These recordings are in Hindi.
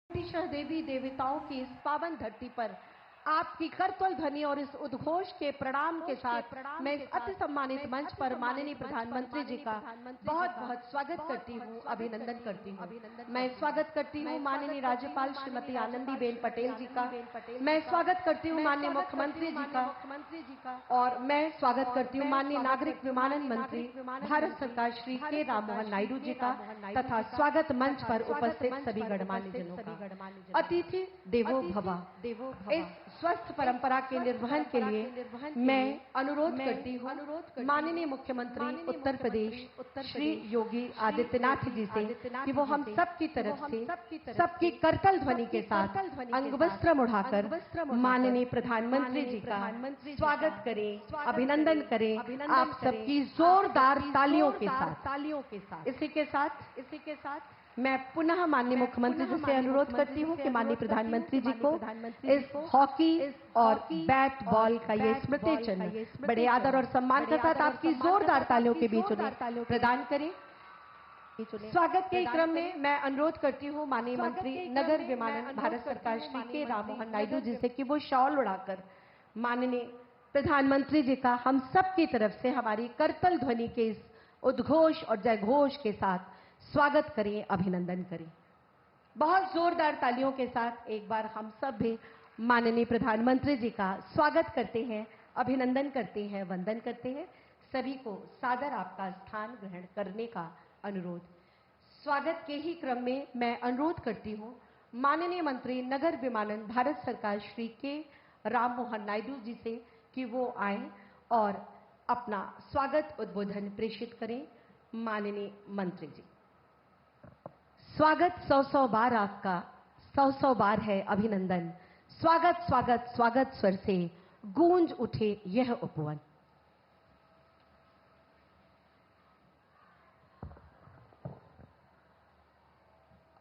देवी देवताओं की इस पावन धरती पर आपकी करतल ध्वनि और इस उद्घोष के प्रणाम के साथ मैं इस अति सम्मानित मंच पर माननीय प्रधानमंत्री जी का बहुत बहुत स्वागत करती हूँ, अभिनंदन करती हूँ। मैं स्वागत करती हूँ माननीय राज्यपाल श्रीमती आनंदीबेन पटेल जी का, मैं स्वागत करती हूँ माननीय मुख्यमंत्री जी का, और मैं स्वागत करती हूँ माननीय नागरिक विमानन मंत्री भारत सरकार श्री के राम मोहन नायडू जी का, तथा स्वागत मंच पर उपस्थित सभी गणमान्य जनों का। अतिथि देवो भव। इस स्वस्थ परंपरा के निर्वहन के लिए मैं अनुरोध करती हूँ माननीय मुख्यमंत्री उत्तर प्रदेश श्री योगी आदित्यनाथ जी से कि वो हम सब की तरफ से सबकी करतल ध्वनि के साथ अंगवस्त्र उठाकर माननीय प्रधानमंत्री जी का स्वागत करें, अभिनंदन करें आप सबकी जोरदार तालियों के साथ। इसी के साथ मैं पुनः माननीय मुख्यमंत्री जी से अनुरोध करती हूं कि माननीय प्रधानमंत्री जी को इस हॉकी और बैट बॉल का ये स्मृति चिन्ह बड़े आदर और सम्मान के साथ आपकी जोरदार तालियों के बीच उन्हें प्रदान करें। स्वागत के क्रम में मैं अनुरोध करती हूं माननीय मंत्री नगर विमानन भारत सरकार श्री के राम मोहन नायडू जी से कि वो शॉल उड़ाकर माननीय प्रधानमंत्री जी का हम सब की तरफ से हमारी करतल ध्वनि के इस उद्घोष और जयघोष के साथ स्वागत करें, अभिनंदन करें। बहुत जोरदार तालियों के साथ एक बार हम सब भी माननीय प्रधानमंत्री जी का स्वागत करते हैं, अभिनंदन करते हैं, वंदन करते हैं। सभी को सादर आपका स्थान ग्रहण करने का अनुरोध। स्वागत के ही क्रम में मैं अनुरोध करती हूं माननीय मंत्री नगर विमानन भारत सरकार श्री के राम मोहन नायडू जी से कि वो आए और अपना स्वागत उद्बोधन प्रेषित करें। माननीय मंत्री जी, स्वागत 100 बार आपका, 100 बार है अभिनंदन। स्वागत स्वागत स्वागत स्वर से गूंज उठे यह उपवन।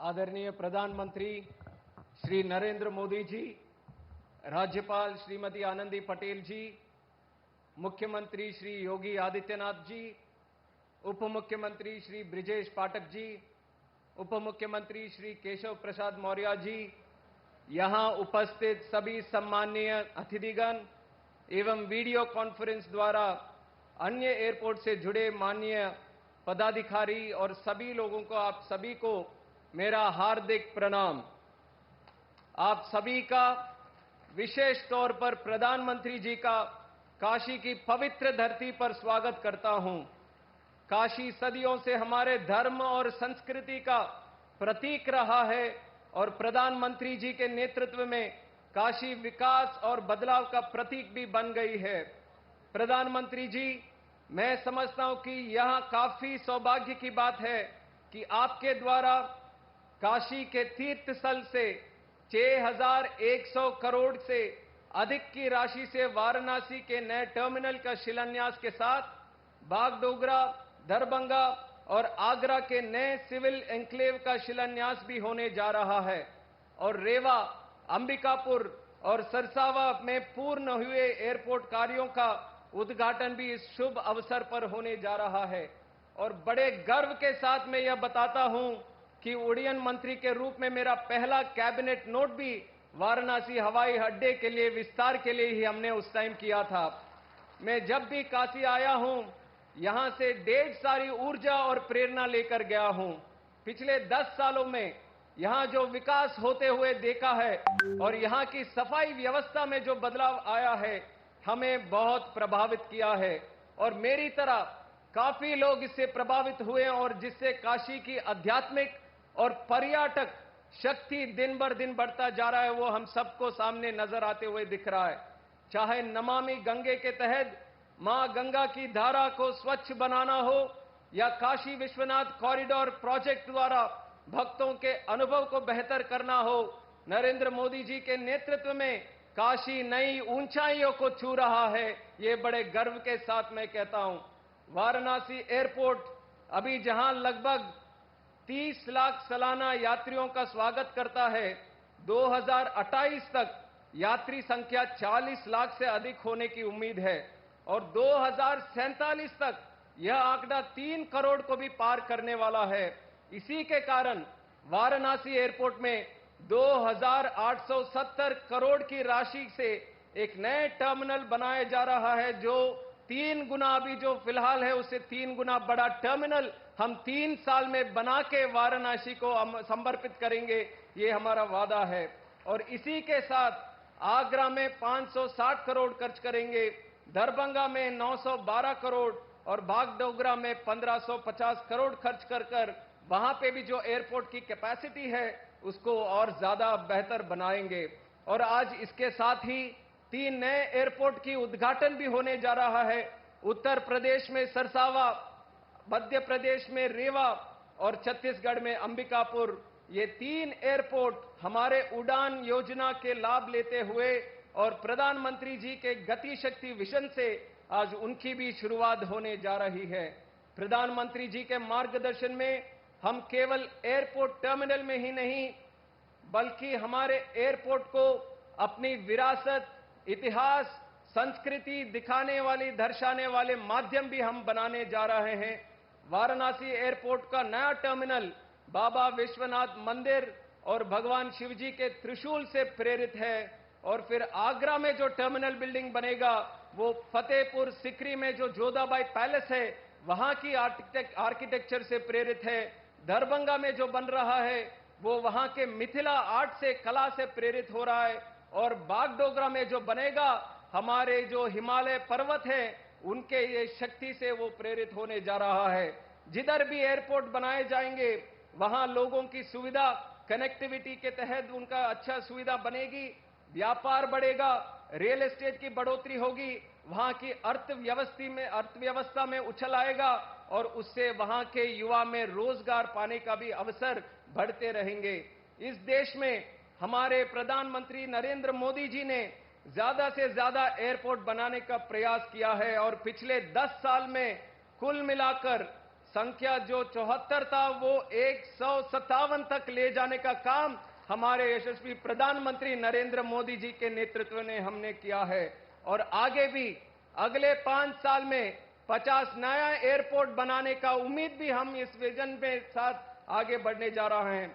आदरणीय प्रधानमंत्री श्री नरेंद्र मोदी जी, राज्यपाल श्रीमती आनंदी पटेल जी, मुख्यमंत्री श्री योगी आदित्यनाथ जी, उप मुख्यमंत्री श्री ब्रिजेश पाठक जी, उप मुख्यमंत्री श्री केशव प्रसाद मौर्य जी, यहां उपस्थित सभी सम्माननीय अतिथिगण एवं वीडियो कॉन्फ्रेंस द्वारा अन्य एयरपोर्ट से जुड़े माननीय पदाधिकारी और सभी लोगों को, आप सभी को मेरा हार्दिक प्रणाम। आप सभी का विशेष तौर पर प्रधानमंत्री जी का काशी की पवित्र धरती पर स्वागत करता हूं। काशी सदियों से हमारे धर्म और संस्कृति का प्रतीक रहा है और प्रधानमंत्री जी के नेतृत्व में काशी विकास और बदलाव का प्रतीक भी बन गई है। प्रधानमंत्री जी, मैं समझता हूं कि यह काफी सौभाग्य की बात है कि आपके द्वारा काशी के तीर्थ स्थल से 6,100 करोड़ से अधिक की राशि से वाराणसी के नए टर्मिनल का शिलान्यास के साथ बागडोगरा, दरभंगा और आगरा के नए सिविल एन्क्लेव का शिलान्यास भी होने जा रहा है और रेवा, अंबिकापुर और सरसावा में पूर्ण हुए एयरपोर्ट कार्यों का उद्घाटन भी इस शुभ अवसर पर होने जा रहा है। और बड़े गर्व के साथ मैं यह बताता हूं कि उड्डयन मंत्री के रूप में मेरा पहला कैबिनेट नोट भी वाराणसी हवाई अड्डे के लिए विस्तार के लिए ही हमने उस टाइम किया था। मैं जब भी काशी आया हूं, यहां से ढेर सारी ऊर्जा और प्रेरणा लेकर गया हूं। पिछले 10 सालों में यहां जो विकास होते हुए देखा है और यहां की सफाई व्यवस्था में जो बदलाव आया है, हमें बहुत प्रभावित किया है और मेरी तरह काफी लोग इससे प्रभावित हुए और जिससे काशी की आध्यात्मिक और पर्यटक शक्ति दिन बर दिन बढ़ता जा रहा है, वो हम सबको सामने नजर आते हुए दिख रहा है। चाहे नमामि गंगे के तहत मां गंगा की धारा को स्वच्छ बनाना हो या काशी विश्वनाथ कॉरिडोर प्रोजेक्ट द्वारा भक्तों के अनुभव को बेहतर करना हो, नरेंद्र मोदी जी के नेतृत्व में काशी नई ऊंचाइयों को छू रहा है। ये बड़े गर्व के साथ मैं कहता हूं। वाराणसी एयरपोर्ट अभी जहां लगभग 30 लाख सालाना यात्रियों का स्वागत करता है, 2028 तक यात्री संख्या 40 लाख से अधिक होने की उम्मीद है और 2047 तक यह आंकड़ा 3 करोड़ को भी पार करने वाला है। इसी के कारण वाराणसी एयरपोर्ट में 2,870 करोड़ की राशि से एक नए टर्मिनल बनाया जा रहा है, जो 3 गुना अभी जो फिलहाल है उससे 3 गुना बड़ा टर्मिनल हम 3 साल में बना के वाराणसी को हम समर्पित करेंगे। ये हमारा वादा है। और इसी के साथ आगरा में 560 करोड़ खर्च करेंगे, दरभंगा में 912 करोड़ और बागडोगरा में 1550 करोड़ खर्च कर वहां पे भी जो एयरपोर्ट की कैपेसिटी है उसको और ज्यादा बेहतर बनाएंगे। और आज इसके साथ ही 3 नए एयरपोर्ट की उद्घाटन भी होने जा रहा है। उत्तर प्रदेश में सरसावा, मध्य प्रदेश में रीवा और छत्तीसगढ़ में अंबिकापुर। ये 3 एयरपोर्ट हमारे उड़ान योजना के लाभ लेते हुए और प्रधानमंत्री जी के गति शक्ति विजन से आज उनकी भी शुरुआत होने जा रही है। प्रधानमंत्री जी के मार्गदर्शन में हम केवल एयरपोर्ट टर्मिनल में ही नहीं, बल्कि हमारे एयरपोर्ट को अपनी विरासत, इतिहास, संस्कृति दिखाने वाली, दर्शाने वाले माध्यम भी हम बनाने जा रहे हैं। वाराणसी एयरपोर्ट का नया टर्मिनल बाबा विश्वनाथ मंदिर और भगवान शिवजी के त्रिशूल से प्रेरित है। और फिर आगरा में जो टर्मिनल बिल्डिंग बनेगा वो फतेहपुर सिकरी में जो जोधाबाई पैलेस है वहां की आर्किटेक्चर से प्रेरित है। दरभंगा में जो बन रहा है वो वहां के मिथिला आर्ट से, कला से प्रेरित हो रहा है। और बागडोगरा में जो बनेगा हमारे जो हिमालय पर्वत है उनके ये शक्ति से वो प्रेरित होने जा रहा है। जिधर भी एयरपोर्ट बनाए जाएंगे वहां लोगों की सुविधा, कनेक्टिविटी के तहत उनका अच्छा सुविधा बनेगी, व्यापार बढ़ेगा, रियल एस्टेट की बढ़ोतरी होगी, वहां की अर्थव्यवस्था में उछल आएगा और उससे वहां के युवा में रोजगार पाने का भी अवसर बढ़ते रहेंगे। इस देश में हमारे प्रधानमंत्री नरेंद्र मोदी जी ने ज्यादा से ज्यादा एयरपोर्ट बनाने का प्रयास किया है और पिछले 10 साल में कुल मिलाकर संख्या जो 74 था वो 157 तक ले जाने का काम हमारे यशस्वी प्रधानमंत्री नरेंद्र मोदी जी के नेतृत्व में हमने किया है। और आगे भी अगले 5 साल में 50 नया एयरपोर्ट बनाने का उम्मीद भी हम इस विजन के साथ आगे बढ़ने जा रहे हैं।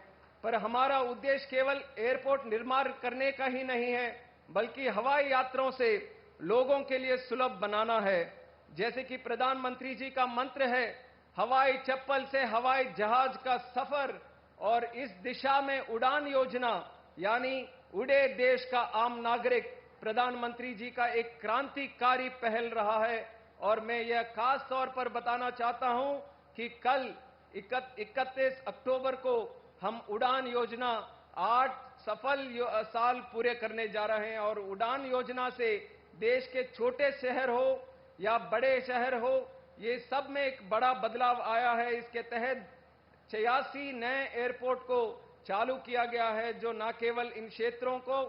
पर हमारा उद्देश्य केवल एयरपोर्ट निर्माण करने का ही नहीं है, बल्कि हवाई यात्राओं से लोगों के लिए सुलभ बनाना है। जैसे कि प्रधानमंत्री जी का मंत्र है, हवाई चप्पल से हवाई जहाज का सफर, और इस दिशा में उड़ान योजना यानी उड़े देश का आम नागरिक प्रधानमंत्री जी का एक क्रांतिकारी पहल रहा है। और मैं यह खास तौर पर बताना चाहता हूं कि कल 31 अक्टूबर को हम उड़ान योजना 8 सफल साल पूरे करने जा रहे हैं। और उड़ान योजना से देश के छोटे शहर हो या बड़े शहर हो, ये सब में एक बड़ा बदलाव आया है। इसके तहत 86 नए एयरपोर्ट को चालू किया गया है, जो न केवल इन क्षेत्रों को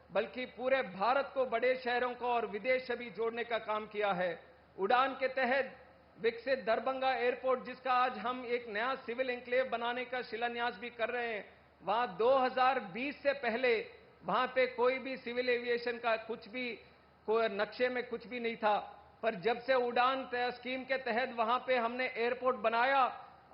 बल्कि पूरे भारत को, बड़े शहरों को और विदेश से भी जोड़ने का काम किया है। उड़ान के तहत विकसित दरभंगा एयरपोर्ट, जिसका आज हम एक नया सिविल एन्क्लेव बनाने का शिलान्यास भी कर रहे हैं, वहां 2020 से पहले वहां पे कोई भी सिविल एविएशन का कुछ भी कोई नक्शे में कुछ भी नहीं था। पर जब से उड़ान स्कीम के तहत वहां पे हमने एयरपोर्ट बनाया,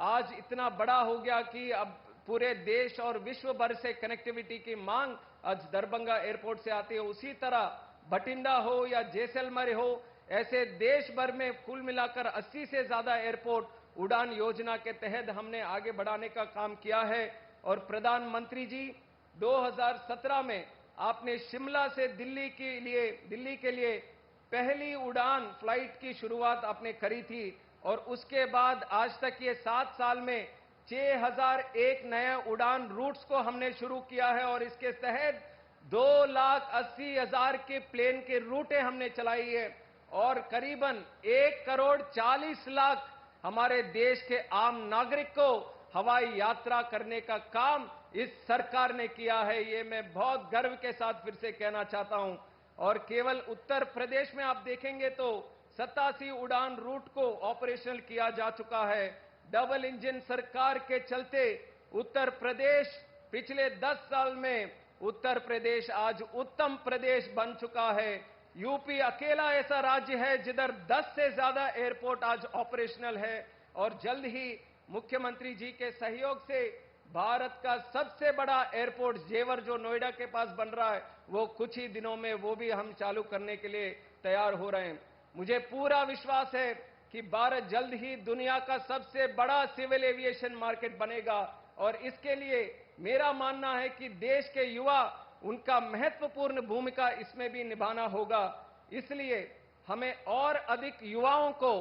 आज इतना बड़ा हो गया कि अब पूरे देश और विश्व भर से कनेक्टिविटी की मांग आज दरभंगा एयरपोर्ट से आती है। उसी तरह बठिंडा हो या जैसलमेर हो, ऐसे देश भर में कुल मिलाकर 80 से ज्यादा एयरपोर्ट उड़ान योजना के तहत हमने आगे बढ़ाने का काम किया है। और प्रधानमंत्री जी 2017 में आपने शिमला से दिल्ली के लिए पहली उड़ान फ्लाइट की शुरुआत आपने करी थी। और उसके बाद आज तक ये 7 साल में 6001 नए उड़ान रूट्स को हमने शुरू किया है। और इसके तहत 2,80,000 के प्लेन के रूटें हमने चलाई है और करीबन 1,40,00,000 हमारे देश के आम नागरिक को हवाई यात्रा करने का काम इस सरकार ने किया है। ये मैं बहुत गर्व के साथ फिर से कहना चाहता हूं। और केवल उत्तर प्रदेश में आप देखेंगे तो 87 उड़ान रूट को ऑपरेशनल किया जा चुका है। डबल इंजन सरकार के चलते उत्तर प्रदेश पिछले 10 साल में उत्तर प्रदेश आज उत्तम प्रदेश बन चुका है। यूपी अकेला ऐसा राज्य है जिधर 10 से ज्यादा एयरपोर्ट आज ऑपरेशनल है। और जल्द ही मुख्यमंत्री जी के सहयोग से भारत का सबसे बड़ा एयरपोर्ट जेवर जो नोएडा के पास बन रहा है, वो कुछ ही दिनों में वो भी हम चालू करने के लिए तैयार हो रहे हैं। मुझे पूरा विश्वास है कि भारत जल्द ही दुनिया का सबसे बड़ा सिविल एविएशन मार्केट बनेगा और इसके लिए मेरा मानना है कि देश के युवा, उनका महत्वपूर्ण भूमिका इसमें भी निभाना होगा। इसलिए हमें और अधिक युवाओं को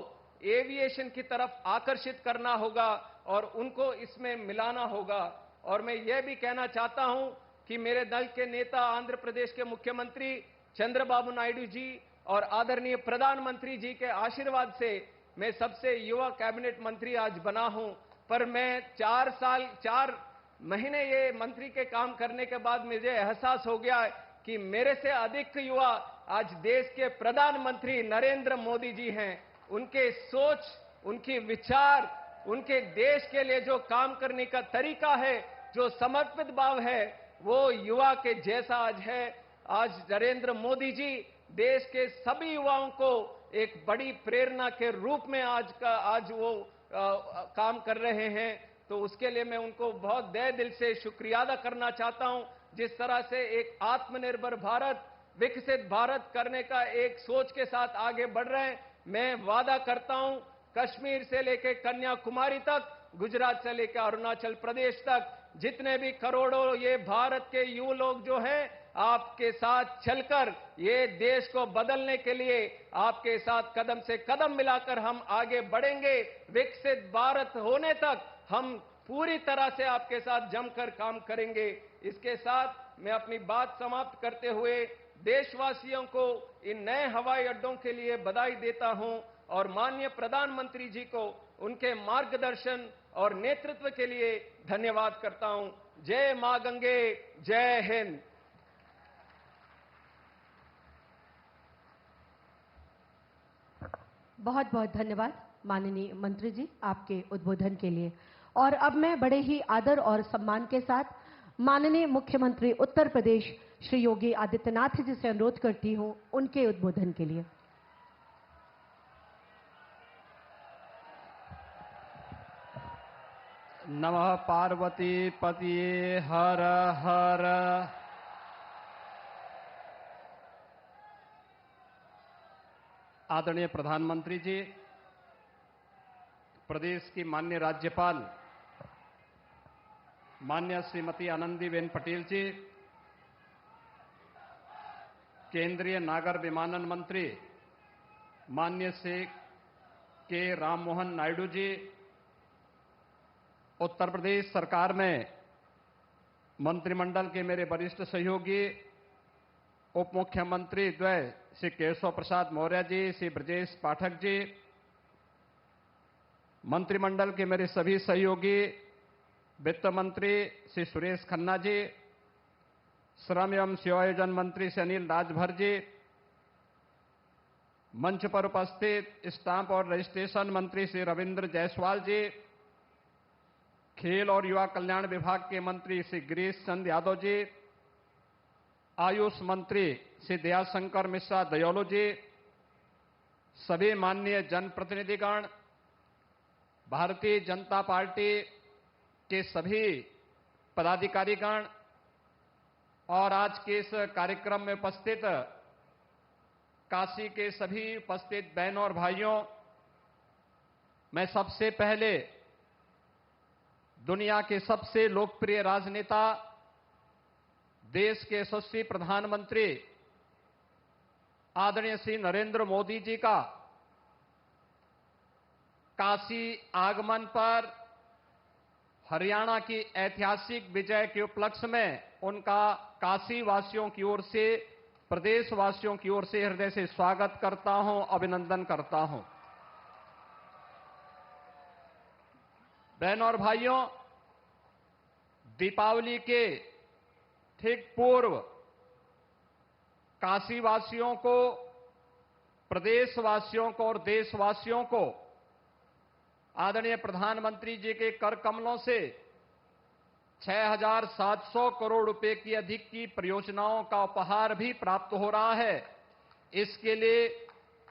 एविएशन की तरफ आकर्षित करना होगा और उनको इसमें मिलाना होगा। और मैं यह भी कहना चाहता हूं कि मेरे दल के नेता आंध्र प्रदेश के मुख्यमंत्री चंद्रबाबु नायडू जी और आदरणीय प्रधानमंत्री जी के आशीर्वाद से मैं सबसे युवा कैबिनेट मंत्री आज बना हूं। पर मैं 4 महीने ये मंत्री के काम करने के बाद मुझे एहसास हो गया है कि मेरे से अधिक युवा आज देश के प्रधानमंत्री नरेंद्र मोदी जी हैं। उनके सोच, उनकी विचार, उनके देश के लिए जो काम करने का तरीका है, जो समर्पित भाव है, वो युवा के जैसा आज है। आज नरेंद्र मोदी जी देश के सभी युवाओं को एक बड़ी प्रेरणा के रूप में आज वो काम कर रहे हैं। तो उसके लिए मैं उनको बहुत तहे दिल से शुक्रिया अदा करना चाहता हूं। जिस तरह से एक आत्मनिर्भर भारत, विकसित भारत करने का एक सोच के साथ आगे बढ़ रहे हैं, मैं वादा करता हूं कश्मीर से लेकर कन्याकुमारी तक, गुजरात से लेकर अरुणाचल प्रदेश तक, जितने भी करोड़ों ये भारत के युवा लोग जो हैं, आपके साथ चलकर ये देश को बदलने के लिए आपके साथ कदम से कदम मिलाकर हम आगे बढ़ेंगे। विकसित भारत होने तक हम पूरी तरह से आपके साथ जमकर काम करेंगे। इसके साथ मैं अपनी बात समाप्त करते हुए देशवासियों को इन नए हवाई अड्डों के लिए बधाई देता हूं और माननीय प्रधानमंत्री जी को उनके मार्गदर्शन और नेतृत्व के लिए धन्यवाद करता हूं। जय मां गंगे, जय हिंद। बहुत बहुत धन्यवाद माननीय मंत्री जी आपके उद्बोधन के लिए। और अब मैं बड़े ही आदर और सम्मान के साथ माननीय मुख्यमंत्री उत्तर प्रदेश श्री योगी आदित्यनाथ जी से अनुरोध करती हूं उनके उद्बोधन के लिए। नमः पार्वती पतिये हर हर। आदरणीय प्रधानमंत्री जी, प्रदेश की माननीय राज्यपाल माननीय श्रीमती आनंदीबेन पटेल जी, केंद्रीय नागर विमानन मंत्री माननीय श्री के राममोहन नायडू जी, उत्तर प्रदेश सरकार में मंत्रिमंडल के मेरे वरिष्ठ सहयोगी उप मुख्यमंत्री द्वय श्री केशव प्रसाद मौर्य जी, श्री ब्रजेश पाठक जी, मंत्रिमंडल के मेरे सभी सहयोगी वित्त मंत्री श्री सुरेश खन्ना जी, श्रम एवं सेवायोजन मंत्री श्री अनिल राजभर जी, मंच पर उपस्थित स्टाम्प और रजिस्ट्रेशन मंत्री श्री रविंद्र जायसवाल जी, खेल और युवा कल्याण विभाग के मंत्री श्री गिरीश चंद यादव जी, आयुष मंत्री श्री दयाशंकर मिश्रा दयालु जी, सभी माननीय जनप्रतिनिधिगण, भारतीय जनता पार्टी के सभी पदाधिकारीगण और आज के इस कार्यक्रम में उपस्थित काशी के सभी उपस्थित बहनों और भाइयों, मैं सबसे पहले दुनिया के सबसे लोकप्रिय राजनेता, देश के यशस्वी प्रधानमंत्री आदरणीय श्री नरेंद्र मोदी जी का काशी आगमन पर हरियाणा की ऐतिहासिक विजय के उपलक्ष्य में उनका काशी वासियों की ओर से, प्रदेशवासियों की ओर से हृदय से स्वागत करता हूं, अभिनंदन करता हूं। बहनों और भाइयों, दीपावली के ठीक पूर्व काशीवासियों को, प्रदेशवासियों को और देशवासियों को आदरणीय प्रधानमंत्री जी के कर कमलों से 6,700 करोड़ रुपए की अधिक की परियोजनाओं का उपहार भी प्राप्त हो रहा है। इसके लिए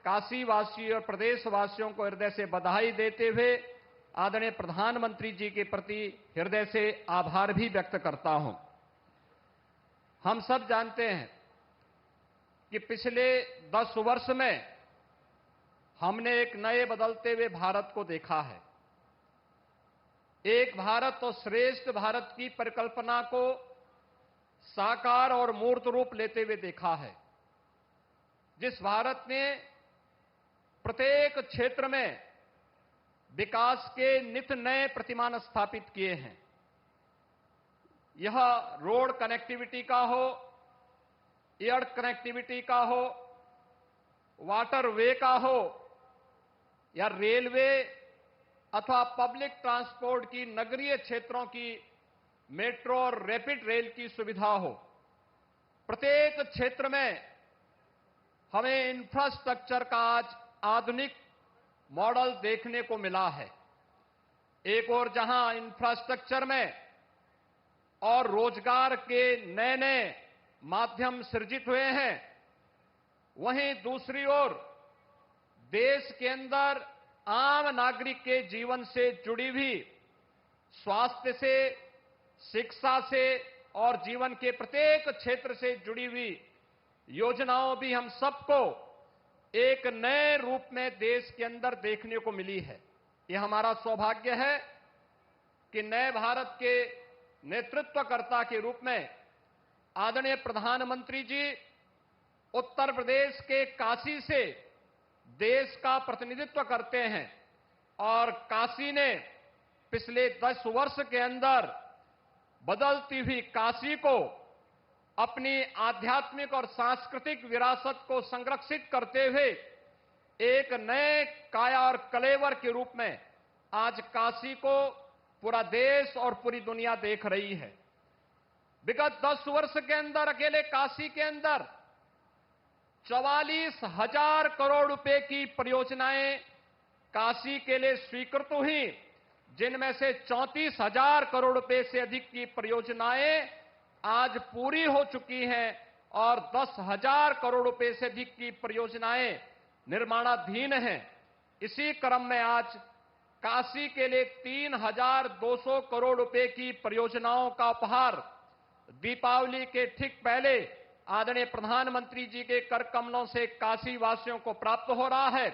काशीवासियों और प्रदेशवासियों को हृदय से बधाई देते हुए आदरणीय प्रधानमंत्री जी के प्रति हृदय से आभार भी व्यक्त करता हूं। हम सब जानते हैं कि पिछले 10 वर्ष में हमने एक नए बदलते हुए भारत को देखा है। एक भारत और श्रेष्ठ भारत की परिकल्पना को साकार और मूर्त रूप लेते हुए देखा है, जिस भारत ने प्रत्येक क्षेत्र में विकास के नित नए प्रतिमान स्थापित किए हैं। यह रोड कनेक्टिविटी का हो, एयर कनेक्टिविटी का हो, वाटर वे का हो या रेलवे अथवा पब्लिक ट्रांसपोर्ट की नगरीय क्षेत्रों की मेट्रो और रैपिड रेल की सुविधा हो। प्रत्येक क्षेत्र में हमें इंफ्रास्ट्रक्चर का आज आधुनिक मॉडल देखने को मिला है। एक ओर जहां इंफ्रास्ट्रक्चर में और रोजगार के नए नए माध्यम सृजित हुए हैं, वहीं दूसरी ओर देश के अंदर आम नागरिक के जीवन से जुड़ी हुई स्वास्थ्य से, शिक्षा से और जीवन के प्रत्येक क्षेत्र से जुड़ी हुई योजनाओं भी हम सबको एक नए रूप में देश के अंदर देखने को मिली है। यह हमारा सौभाग्य है कि नए भारत के नेतृत्वकर्ता के रूप में आदरणीय प्रधानमंत्री जी उत्तर प्रदेश के काशी से देश का प्रतिनिधित्व करते हैं और काशी ने पिछले 10 वर्ष के अंदर बदलती हुई काशी को अपनी आध्यात्मिक और सांस्कृतिक विरासत को संरक्षित करते हुए एक नए काया और कलेवर के रूप में आज काशी को पूरा देश और पूरी दुनिया देख रही है। विगत 10 वर्ष के अंदर अकेले काशी के अंदर 44,000 करोड़ रुपए की परियोजनाएं काशी के लिए स्वीकृत हुई, जिनमें से 34,000 करोड़ रुपए से अधिक की परियोजनाएं आज पूरी हो चुकी हैं और 10,000 करोड़ रुपए से अधिक की परियोजनाएं निर्माणाधीन हैं। इसी क्रम में आज काशी के लिए 3,200 करोड़ रुपए की परियोजनाओं का उपहार दीपावली के ठीक पहले आदरणीय प्रधानमंत्री जी के कर कमलों से काशी वासियों को प्राप्त हो रहा है।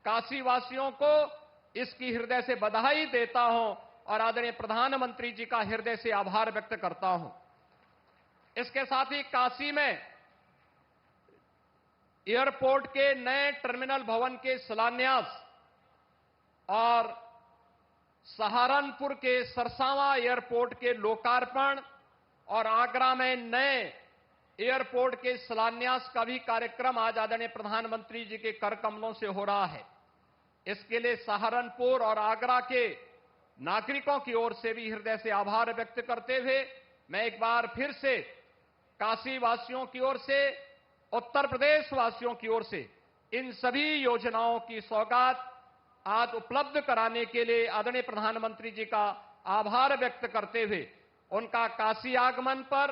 काशी वासियों को इसकी हृदय से बधाई देता हूं और आदरणीय प्रधानमंत्री जी का हृदय से आभार व्यक्त करता हूं। इसके साथ ही काशी में एयरपोर्ट के नए टर्मिनल भवन के शिलान्यास और सहारनपुर के सरसावां एयरपोर्ट के लोकार्पण और आगरा में नए एयरपोर्ट के शिलान्यास का भी कार्यक्रम आज आदरणीय प्रधानमंत्री जी के कर कमलों से हो रहा है। इसके लिए सहारनपुर और आगरा के नागरिकों की ओर से भी हृदय से आभार व्यक्त करते हुए मैं एक बार फिर से काशी वासियों की ओर से, उत्तर प्रदेश वासियों की ओर से इन सभी योजनाओं की सौगात आज उपलब्ध कराने के लिए आदरणीय प्रधानमंत्री जी का आभार व्यक्त करते हुए उनका काशी आगमन पर,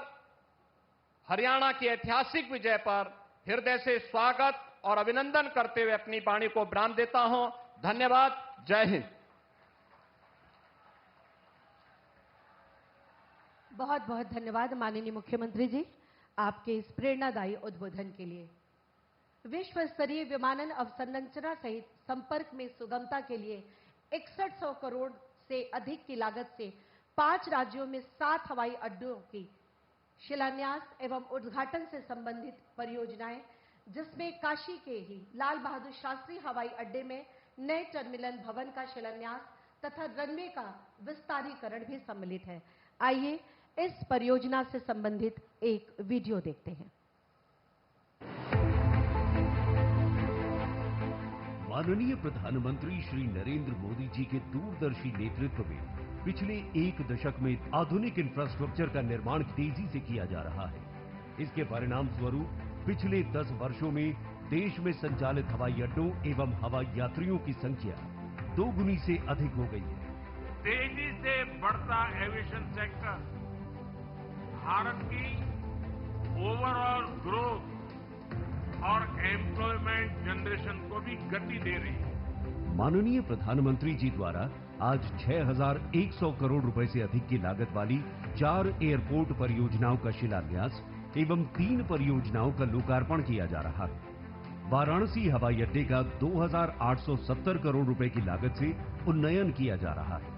हरियाणा की ऐतिहासिक विजय पर हृदय से स्वागत और अभिनंदन करते हुए अपनी वाणी को विराम देता हूं। धन्यवाद। जय हिंद। बहुत बहुत धन्यवाद माननीय मुख्यमंत्री जी आपके इस प्रेरणादायी उद्बोधन के लिए। विश्व स्तरीय विमानन अवसंरचना सहित संपर्क में सुगमता के लिए 6100 करोड़ से अधिक की लागत से 5 राज्यों में 7 हवाई अड्डों की शिलान्यास एवं उद्घाटन से संबंधित परियोजनाएं, जिसमें काशी के ही लाल बहादुर शास्त्री हवाई अड्डे में नए टर्मिनल भवन का शिलान्यास तथा रनवे का विस्तारीकरण भी सम्मिलित है। आइए इस परियोजना से संबंधित एक वीडियो देखते हैं। माननीय प्रधानमंत्री श्री नरेंद्र मोदी जी के दूरदर्शी नेतृत्व में पिछले 1 दशक में आधुनिक इंफ्रास्ट्रक्चर का निर्माण तेजी से किया जा रहा है। इसके परिणाम स्वरूप पिछले 10 वर्षों में देश में संचालित हवाई अड्डों एवं हवाई यात्रियों की संख्या 2 गुनी से अधिक हो गई है। तेजी से बढ़ता एविएशन सेक्टर भारत की ओवरऑल ग्रोथ और एम्प्लॉयमेंट जनरेशन को भी गति दे रही है। माननीय प्रधानमंत्री जी द्वारा आज 6,100 करोड़ रुपए से अधिक की लागत वाली 4 एयरपोर्ट परियोजनाओं का शिलान्यास एवं 3 परियोजनाओं का लोकार्पण किया जा रहा है। वाराणसी हवाई अड्डे का 2,870 करोड़ रुपए की लागत से उन्नयन किया जा रहा है।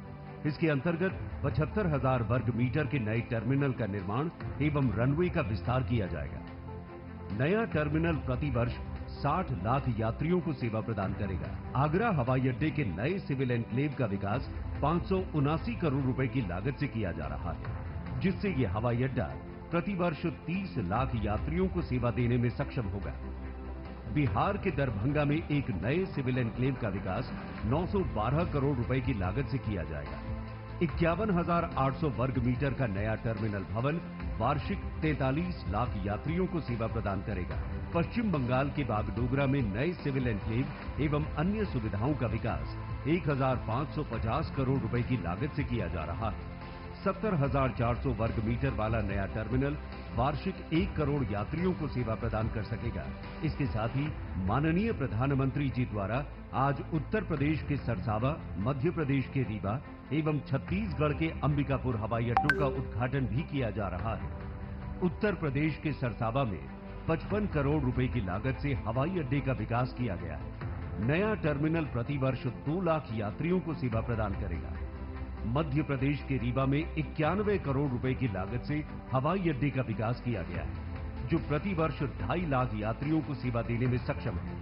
इसके अंतर्गत 75,000 वर्ग मीटर के नए टर्मिनल का निर्माण एवं रनवे का विस्तार किया जाएगा। नया टर्मिनल प्रतिवर्ष 60 लाख यात्रियों को सेवा प्रदान करेगा। आगरा हवाई अड्डे के नए सिविल एनक्लेव का विकास 579 करोड़ रुपए की लागत से किया जा रहा है, जिससे ये हवाई अड्डा प्रतिवर्ष 30 लाख यात्रियों को सेवा देने में सक्षम होगा। बिहार के दरभंगा में एक नए सिविल एनक्लेव का विकास 912 करोड़ रुपए की लागत से किया जाएगा। 51,800 वर्ग मीटर का नया टर्मिनल भवन वार्षिक 43 लाख यात्रियों को सेवा प्रदान करेगा। पश्चिम बंगाल के बागडोगरा में नए सिविल एनक्लेव एवं अन्य सुविधाओं का विकास 1,550 करोड़ रुपए की लागत से किया जा रहा है। 70,400 वर्ग मीटर वाला नया टर्मिनल वार्षिक 1 करोड़ यात्रियों को सेवा प्रदान कर सकेगा। इसके साथ ही माननीय प्रधानमंत्री जी द्वारा आज उत्तर प्रदेश के सरसावा, मध्य प्रदेश के रीवा एवं छत्तीसगढ़ के अंबिकापुर हवाई अड्डों का उद्घाटन भी किया जा रहा है। उत्तर प्रदेश के सरसावा में 55 करोड़ रुपए की लागत से हवाई अड्डे का विकास किया गया है। नया टर्मिनल प्रतिवर्ष 2 लाख यात्रियों को सेवा प्रदान करेगा। मध्य प्रदेश के रीवा में 91 करोड़ रुपए की लागत से हवाई अड्डे का विकास किया गया है, जो प्रतिवर्ष 2.5 लाख यात्रियों को सेवा देने में सक्षम है।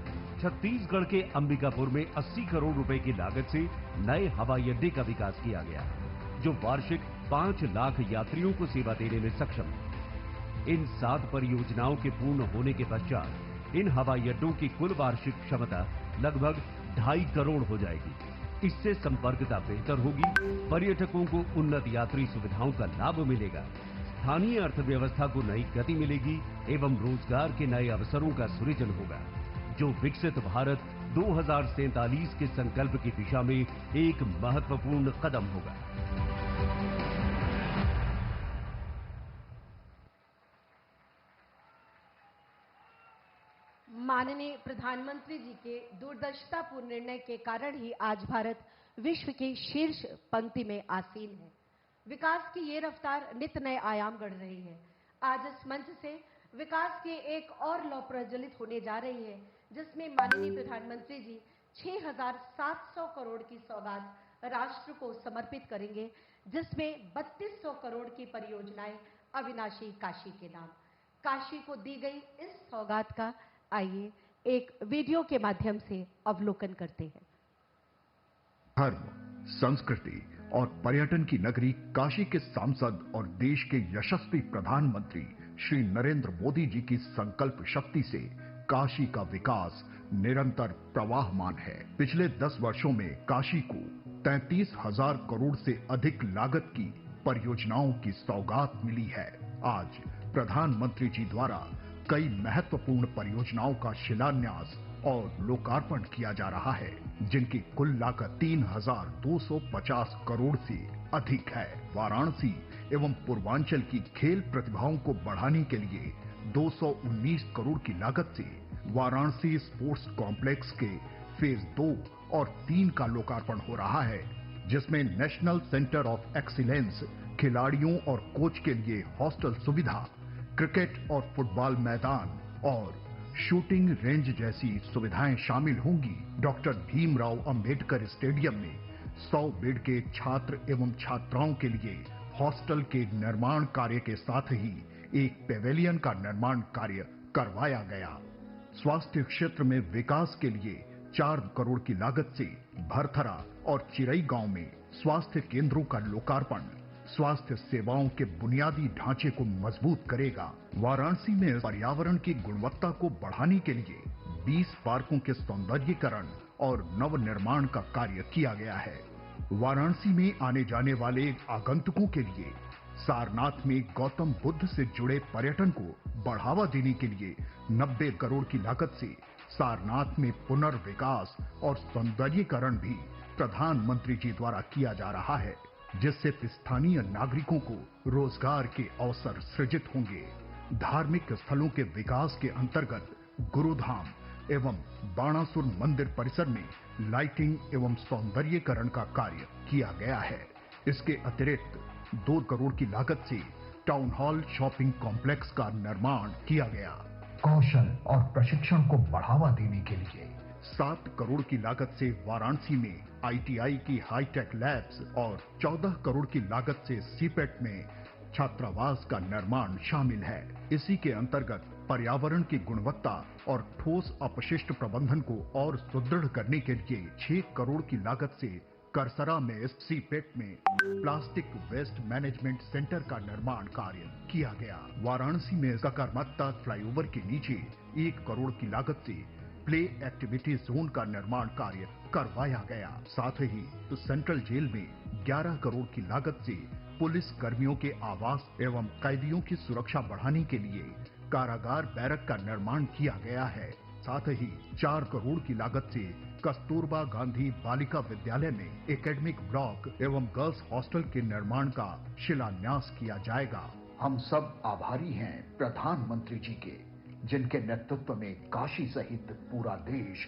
छत्तीसगढ़ के अंबिकापुर में 80 करोड़ रुपए की लागत से नए हवाई अड्डे का विकास किया गया है, जो वार्षिक 5 लाख यात्रियों को सेवा देने में सक्षम है। इन 7 परियोजनाओं के पूर्ण होने के पश्चात इन हवाई अड्डों की कुल वार्षिक क्षमता लगभग 2.5 करोड़ हो जाएगी। इससे संपर्कता बेहतर होगी, पर्यटकों को उन्नत यात्री सुविधाओं का लाभ मिलेगा, स्थानीय अर्थव्यवस्था को नई गति मिलेगी एवं रोजगार के नए अवसरों का सृजन होगा, जो विकसित भारत 2047 के संकल्प की दिशा में एक महत्वपूर्ण कदम होगा। माननीय प्रधानमंत्री जी के दूरदर्शितापूर्ण निर्णय के कारण ही आज भारत विश्व की शीर्ष पंक्ति में आसीन है। विकास की ये रफ्तार नित नए आयाम गढ़ रही है। आज इस मंच से विकास की एक और लौ प्रज्वलित होने जा रही है, जिसमें माननीय प्रधानमंत्री जी 6,700 करोड़ की सौगात राष्ट्र को समर्पित करेंगे, जिसमें 3,200 करोड़ की परियोजनाएं अविनाशी काशी के नाम। काशी को दी गई इस सौगात का आइए एक वीडियो के माध्यम से अवलोकन करते हैं। धर्म, संस्कृति और पर्यटन की नगरी काशी के सांसद और देश के यशस्वी प्रधानमंत्री श्री नरेंद्र मोदी जी की संकल्प शक्ति से काशी का विकास निरंतर प्रवाहमान है। पिछले 10 वर्षों में काशी को 33,000 करोड़ से अधिक लागत की परियोजनाओं की सौगात मिली है। आज प्रधानमंत्री जी द्वारा कई महत्वपूर्ण परियोजनाओं का शिलान्यास और लोकार्पण किया जा रहा है, जिनकी कुल लागत 3,250 करोड़ से अधिक है। वाराणसी एवं पूर्वांचल की खेल प्रतिभाओं को बढ़ाने के लिए 219 करोड़ की लागत से वाराणसी स्पोर्ट्स कॉम्प्लेक्स के फेज 2 और 3 का लोकार्पण हो रहा है, जिसमें नेशनल सेंटर ऑफ एक्सीलेंस, खिलाड़ियों और कोच के लिए हॉस्टल सुविधा, क्रिकेट और फुटबॉल मैदान और शूटिंग रेंज जैसी सुविधाएं शामिल होंगी। डॉक्टर भीमराव अंबेडकर स्टेडियम में 100 बेड के छात्र एवं छात्राओं के लिए हॉस्टल के निर्माण कार्य के साथ ही एक पेवेलियन का निर्माण कार्य करवाया गया। स्वास्थ्य क्षेत्र में विकास के लिए 4 करोड़ की लागत से भरथरा और चिरई गांव में स्वास्थ्य केंद्रों का लोकार्पण स्वास्थ्य सेवाओं के बुनियादी ढांचे को मजबूत करेगा। वाराणसी में पर्यावरण की गुणवत्ता को बढ़ाने के लिए 20 पार्कों के सौंदर्यीकरण और नवनिर्माण का कार्य किया गया है। वाराणसी में आने जाने वाले आगंतुकों के लिए सारनाथ में गौतम बुद्ध से जुड़े पर्यटन को बढ़ावा देने के लिए 90 करोड़ की लागत से सारनाथ में पुनर्विकास और सौंदर्यीकरण भी प्रधानमंत्री जी द्वारा किया जा रहा है, जिससे स्थानीय नागरिकों को रोजगार के अवसर सृजित होंगे। धार्मिक स्थलों के विकास के अंतर्गत गुरुधाम एवं बाणासुर मंदिर परिसर में लाइटिंग एवं सौंदर्यीकरण का कार्य किया गया है। इसके अतिरिक्त 2 करोड़ की लागत से टाउन हॉल शॉपिंग कॉम्प्लेक्स का निर्माण किया गया। कौशल और प्रशिक्षण को बढ़ावा देने के लिए 7 करोड़ की लागत से वाराणसी में ITI की हाईटेक लैब्स और 14 करोड़ की लागत से सीपेट में छात्रावास का निर्माण शामिल है। इसी के अंतर्गत पर्यावरण की गुणवत्ता और ठोस अपशिष्ट प्रबंधन को और सुदृढ़ करने के लिए 6 करोड़ की लागत से करसरा में सीपेट में प्लास्टिक वेस्ट मैनेजमेंट सेंटर का निर्माण कार्य किया गया। वाराणसी में सकरमत्ता फ्लाईओवर के नीचे 1 करोड़ की लागत से प्ले एक्टिविटी जोन का निर्माण कार्य करवाया गया। साथ ही सेंट्रल जेल में 11 करोड़ की लागत से पुलिस कर्मियों के आवास एवं कैदियों की सुरक्षा बढ़ाने के लिए कारागार बैरक का निर्माण किया गया है। साथ ही 4 करोड़ की लागत से कस्तूरबा गांधी बालिका विद्यालय में एकेडमिक ब्लॉक एवं गर्ल्स हॉस्टल के निर्माण का शिलान्यास किया जाएगा। हम सब आभारी हैं प्रधानमंत्री जी के, जिनके नेतृत्व में काशी सहित पूरा देश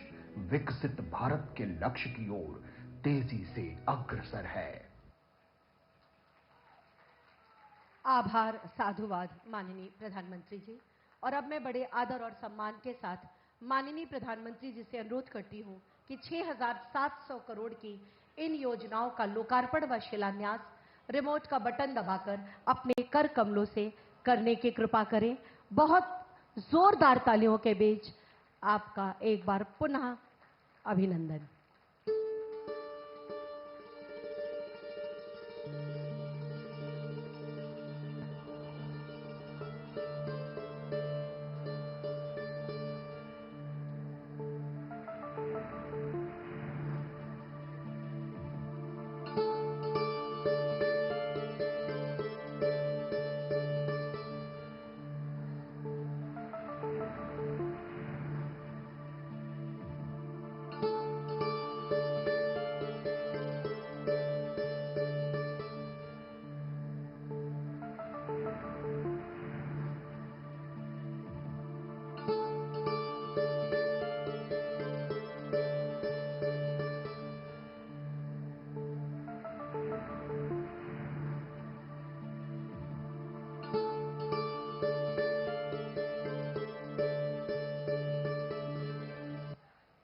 विकसित भारत के लक्ष्य की ओर तेजी से अग्रसर है। आभार, साधुवाद माननीय प्रधानमंत्री जी। और अब मैं बड़े आदर और सम्मान के साथ माननीय प्रधानमंत्री जी से अनुरोध करती हूं कि 6,700 करोड़ की इन योजनाओं का लोकार्पण व शिलान्यास रिमोट का बटन दबाकर अपने कर कमलों से करने की कृपा करें। बहुत जोरदार तालियों के बीच आपका एक बार पुनः अभिनंदन।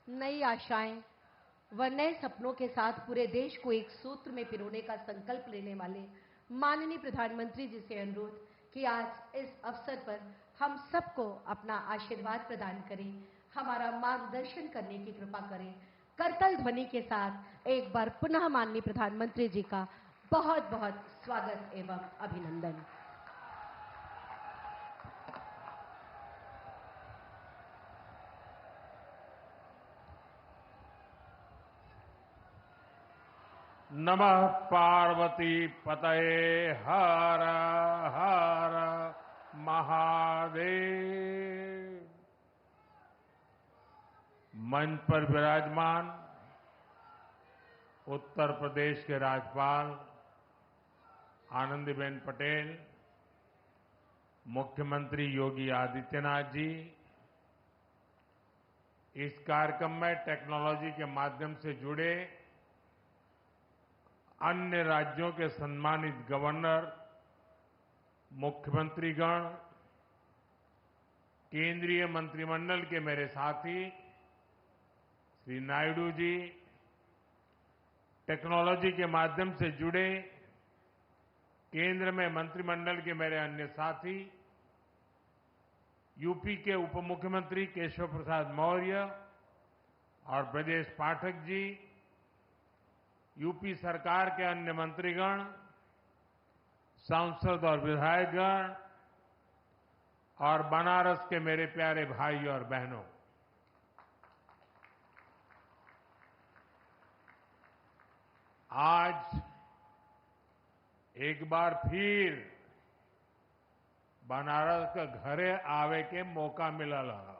नई आशाएं व नए सपनों के साथ पूरे देश को एक सूत्र में पिरोने का संकल्प लेने वाले माननीय प्रधानमंत्री जी से अनुरोध कि आज इस अवसर पर हम सबको अपना आशीर्वाद प्रदान करें, हमारा मार्गदर्शन करने की कृपा करें। करतल ध्वनि के साथ एक बार पुनः माननीय प्रधानमंत्री जी का बहुत बहुत स्वागत एवं अभिनंदन। नमः पार्वती पतये हर हर महादेव। मंच पर विराजमान उत्तर प्रदेश के राज्यपाल आनंदीबेन पटेल, मुख्यमंत्री योगी आदित्यनाथ जी, इस कार्यक्रम में टेक्नोलॉजी के माध्यम से जुड़े अन्य राज्यों के सम्मानित गवर्नर, मुख्यमंत्रीगण, केंद्रीय मंत्रिमंडल के मेरे साथी श्री नायडू जी, टेक्नोलॉजी के माध्यम से जुड़े केंद्र में मंत्रिमंडल के मेरे अन्य साथी, यूपी के उप मुख्यमंत्री केशव प्रसाद मौर्य और ब्रजेश पाठक जी, यूपी सरकार के अन्य मंत्रीगण, सांसद और विधायकगण और बनारस के मेरे प्यारे भाई और बहनों, आज एक बार फिर बनारस का घरे आवे के मौका मिलल है।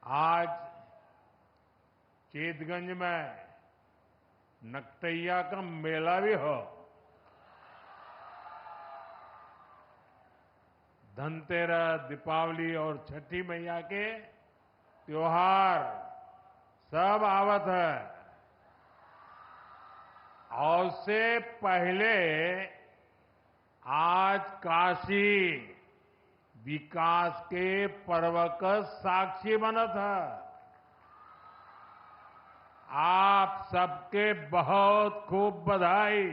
आज चेतगंज में नकटैया का मेला भी हो। धनतेरस, दीपावली और छठी मैया के त्योहार सब आवत है। और उससे पहले आज काशी विकास के पर्व का साक्षी बनत है। आप सबके बहुत खूब बधाई।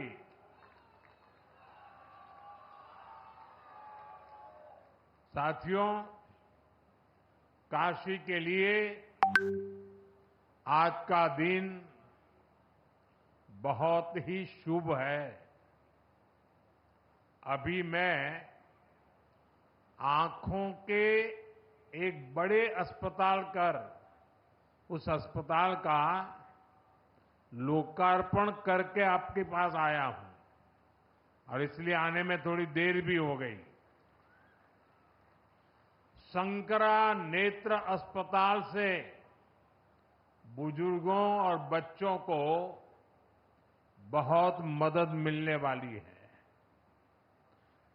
साथियों, काशी के लिए आज का दिन बहुत ही शुभ है। अभी मैं आंखों के एक बड़े अस्पताल कर उस अस्पताल का लोकार्पण करके आपके पास आया हूं और इसलिए आने में थोड़ी देर भी हो गई। शंकरा नेत्र अस्पताल से बुजुर्गों और बच्चों को बहुत मदद मिलने वाली है।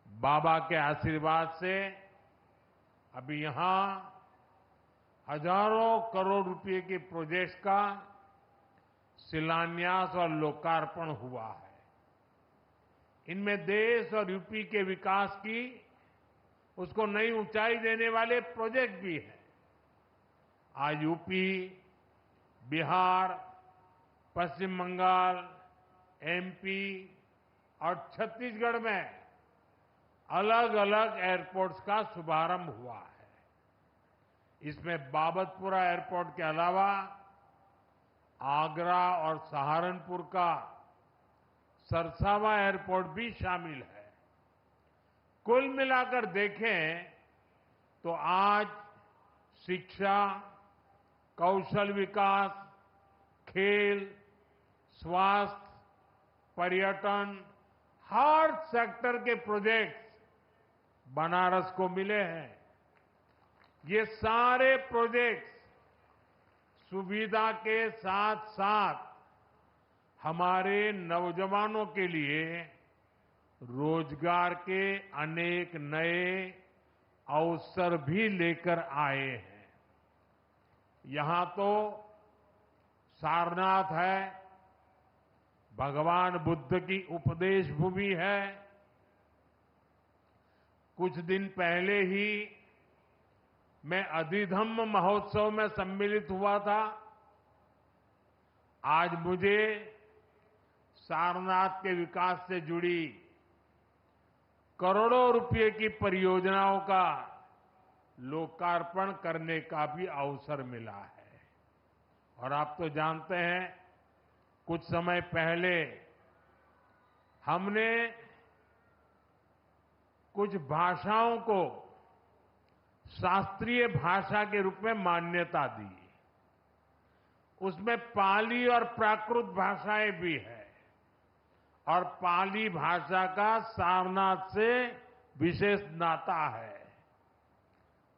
बाबा के आशीर्वाद से अभी यहां हजारों करोड़ रुपए के प्रोजेक्ट्स का शिलान्यास और लोकार्पण हुआ है। इनमें देश और यूपी के विकास की उसको नई ऊंचाई देने वाले प्रोजेक्ट भी हैं। आज यूपी, बिहार, पश्चिम बंगाल, एमपी और छत्तीसगढ़ में अलग अलग एयरपोर्ट्स का शुभारंभ हुआ है। इसमें बाबतपुरा एयरपोर्ट के अलावा आगरा और सहारनपुर का सरसावा एयरपोर्ट भी शामिल है। कुल मिलाकर देखें तो आज शिक्षा, कौशल विकास, खेल, स्वास्थ्य, पर्यटन, हर सेक्टर के प्रोजेक्ट्स बनारस को मिले हैं। ये सारे प्रोजेक्ट्स सुविधा के साथ साथ हमारे नौजवानों के लिए रोजगार के अनेक नए अवसर भी लेकर आए हैं। यहां तो सारनाथ है, भगवान बुद्ध की उपदेश भूमि है। कुछ दिन पहले ही मैं अधिधम्म महोत्सव में सम्मिलित हुआ था। आज मुझे सारनाथ के विकास से जुड़ी करोड़ों रुपए की परियोजनाओं का लोकार्पण करने का भी अवसर मिला है। और आप तो जानते हैं, कुछ समय पहले हमने कुछ भाषाओं को शास्त्रीय भाषा के रूप में मान्यता दी। उसमें पाली और प्राकृत भाषाएं भी है और पाली भाषा का सारनाथ से विशेष नाता है,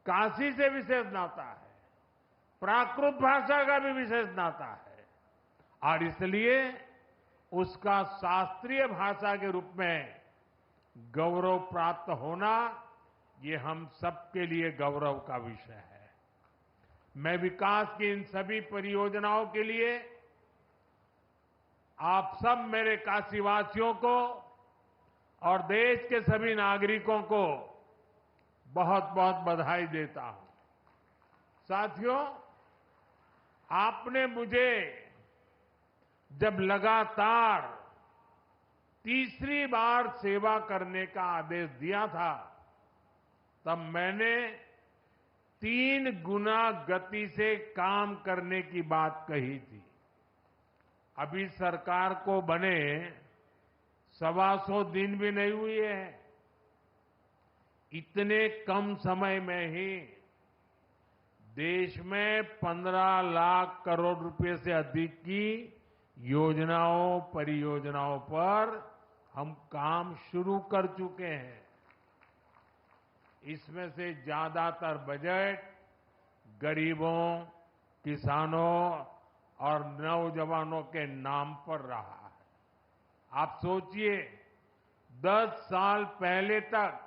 काशी से विशेष नाता है, प्राकृत भाषा का भी विशेष नाता है और इसलिए उसका शास्त्रीय भाषा के रूप में गौरव प्राप्त होना ये हम सबके लिए गौरव का विषय है। मैं विकास की इन सभी परियोजनाओं के लिए आप सब मेरे काशीवासियों को और देश के सभी नागरिकों को बहुत बहुत बधाई देता हूं। साथियों, आपने मुझे जब लगातार तीसरी बार सेवा करने का आदेश दिया था, तब मैंने 3 गुना गति से काम करने की बात कही थी। अभी सरकार को बने 125 दिन भी नहीं हुए हैं। इतने कम समय में ही देश में 15 लाख करोड़ रुपए से अधिक की योजनाओं, परियोजनाओं पर हम काम शुरू कर चुके हैं। इसमें से ज्यादातर बजट गरीबों, किसानों और नौजवानों के नाम पर रहा है। आप सोचिए, 10 साल पहले तक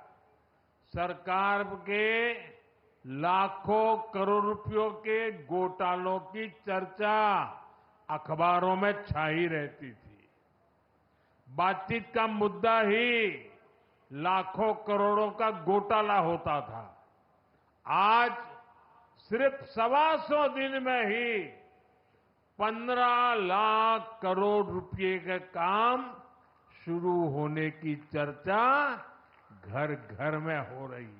सरकार के लाखों करोड़ रुपयों के घोटालों की चर्चा अखबारों में छाई रहती थी। बातचीत का मुद्दा ही लाखों करोड़ों का घोटाला होता था। आज सिर्फ 125 दिन में ही 15 लाख करोड़ रुपए के काम शुरू होने की चर्चा घर घर में हो रही है।